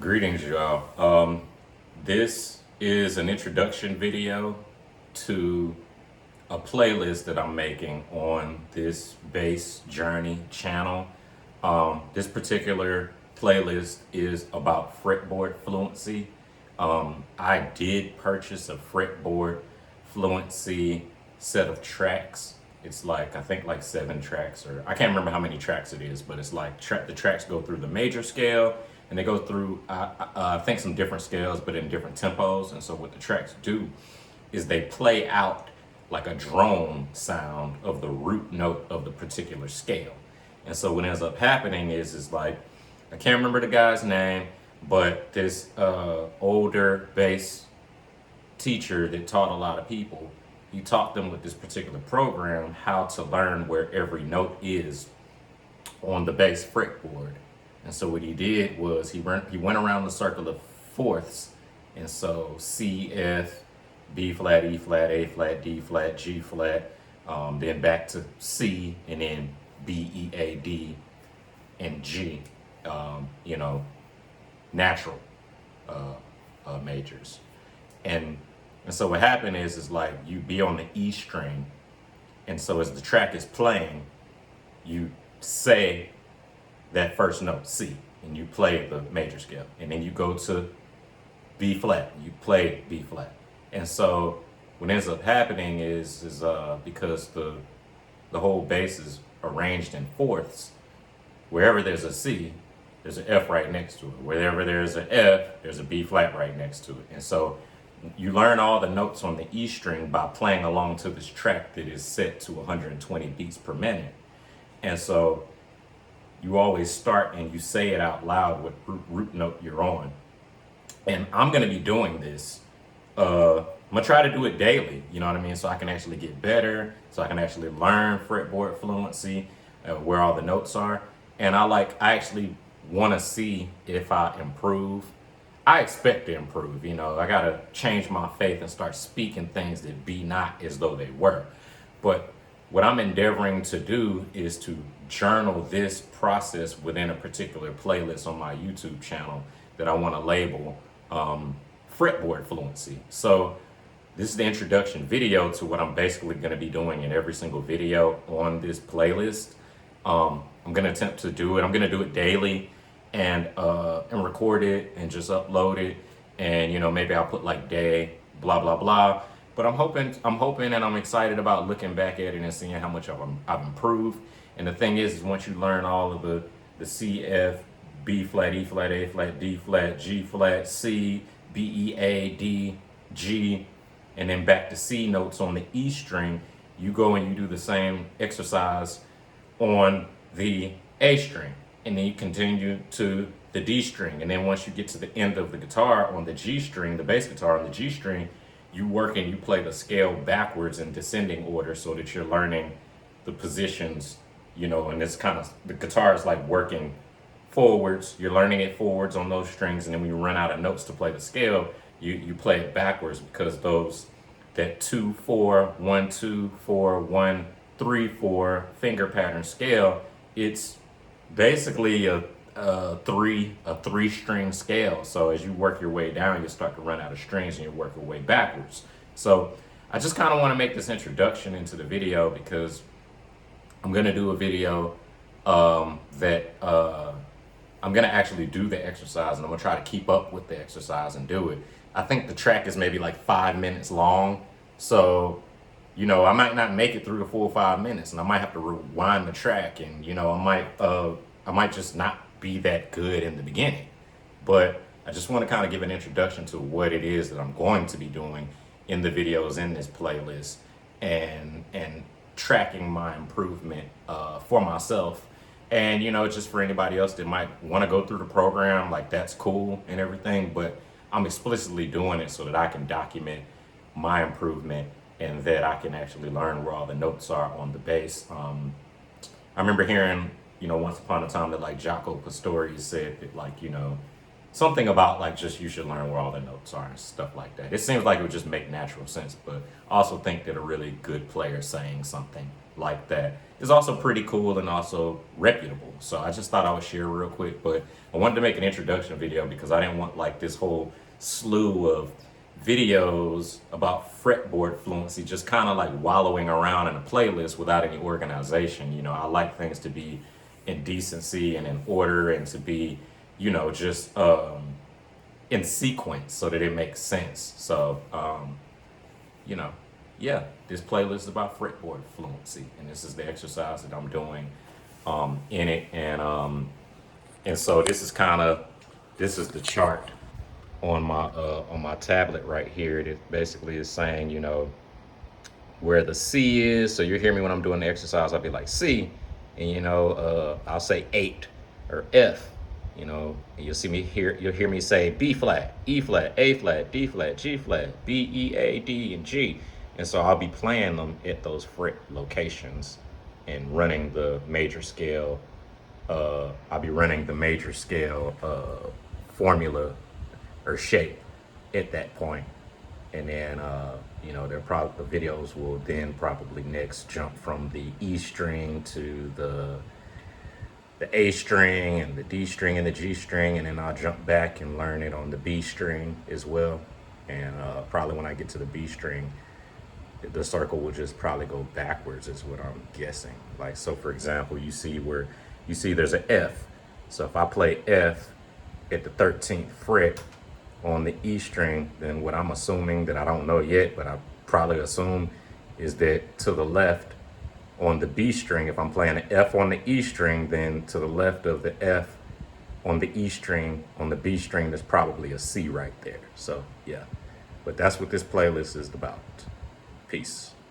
Greetings, y'all. This is an introduction video to a playlist that I'm making on this bass journey channel. This particular playlist is about fretboard fluency. I did purchase a fretboard fluency set of tracks. It's like, I think like 7 tracks, or I can't remember how many tracks it is, but it's like the tracks go through the major scale and they go through, I think, some different scales, but in different tempos. And so what the tracks do is they play out like a drone sound of the root note of the particular scale. And so what ends up happening is like, I can't remember the guy's name, but this older bass teacher that taught a lot of people, he taught them with this particular program how to learn where every note is on the bass fretboard. And so what he did was he went around the circle of fourths, and so C, F, B flat, E flat, A flat, D flat, G flat, then back to C, and then B, E, A, D, and G. Natural majors. And so what happened is like you be on the E string, and so as the track is playing, you say that first note, C, and you play the major scale, and then you go to B flat, you play B flat. And so what ends up happening is because the whole bass is arranged in fourths, wherever there's a C, there's an F right next to it. Wherever there's an F, there's a B flat right next to it. And so you learn all the notes on the E string by playing along to this track that is set to 120 beats per minute. And so you always start and you say it out loud what root note you're on. And I'm going to be doing this. I'm going to try to do it daily, you know what I mean? So I can actually get better, so I can actually learn fretboard fluency, where all the notes are. And I actually want to see if I improve. I expect to improve, I got to change my faith and start speaking things that be not as though they were. But what I'm endeavoring to do is to journal this process within a particular playlist on my YouTube channel that I want to label fretboard fluency. So this is the introduction video to what I'm basically going to be doing in every single video on this playlist. I'm going to attempt to do it. I'm going to do it daily and record it and just upload it. And, maybe I'll put like day, blah, blah, blah. But I'm hoping and I'm excited about looking back at it and seeing how much I've improved. And the thing is once you learn all of the C, F, B flat, E flat, A flat, D flat, G flat, C, B, E, A, D, G, and then back to C notes on the E string, you go and you do the same exercise on the A string. And then you continue to the D string. And then once you get to the end of the guitar on the G string, the bass guitar on the G string, you work and you play the scale backwards in descending order so that you're learning the positions, and it's kind of, the guitar is like working forwards. You're learning it forwards on those strings. And then when you run out of notes to play the scale, you play it backwards, because that 2, 4, 1, 2, 4, 1, 3, 4 finger pattern scale, it's basically a three string scale. So as you work your way down, you start to run out of strings and you work your way backwards. So I just kind of want to make this introduction into the video, because I'm going to do a video that I'm going to actually do the exercise, and I'm going to try to keep up with the exercise and do it. I think the track is maybe like 5 minutes long. So, I might not make it through the full 5 minutes, and I might have to rewind the track, and, I might just not be that good in the beginning. But I just want to kind of give an introduction to what it is that I'm going to be doing in the videos in this playlist, and tracking my improvement for myself. And, just for anybody else that might want to go through the program, like, that's cool and everything, but I'm explicitly doing it so that I can document my improvement and that I can actually learn where all the notes are on the bass. I remember hearing, once upon a time that like Jaco Pastorius said that, like, something about like just you should learn where all the notes are and stuff like that. It seems like it would just make natural sense, but I also think that a really good player saying something like that is also pretty cool and also reputable. So I just thought I would share real quick, but I wanted to make an introduction video because I didn't want like this whole slew of videos about fretboard fluency just kind of like wallowing around in a playlist without any organization. You know, I like things to be in decency and in order and to be, you know, just in sequence so that it makes sense. So, you know, yeah, this playlist is about fretboard fluency, and this is the exercise that I'm doing in it. And so this is the chart on my tablet right here. It basically is saying, you know, where the C is. So you hear me when I'm doing the exercise, I'll be like C, and you know, I'll say 8 or F. You know, and you'll hear me say B flat, E flat, A flat, D flat, G flat, B, E, A, D, and G. And so I'll be playing them at those fret locations and running the major scale. I'll be running the major scale formula or shape at that point. And then, you know, the videos will then probably next jump from the E string to the A string and the D string and the G string, and then I'll jump back and learn it on the B string as well. And probably when I get to the B string, the circle will just probably go backwards is what I'm guessing. Like, so for example, you see there's an F. So if I play F at the 13th fret on the E string, then what I'm assuming, that I don't know yet, but I probably assume, is that to the left on the B string, if I'm playing an F on the E string, then to the left of the F on the E string, on the B string, there's probably a C right there. So yeah, but that's what this playlist is about. Peace.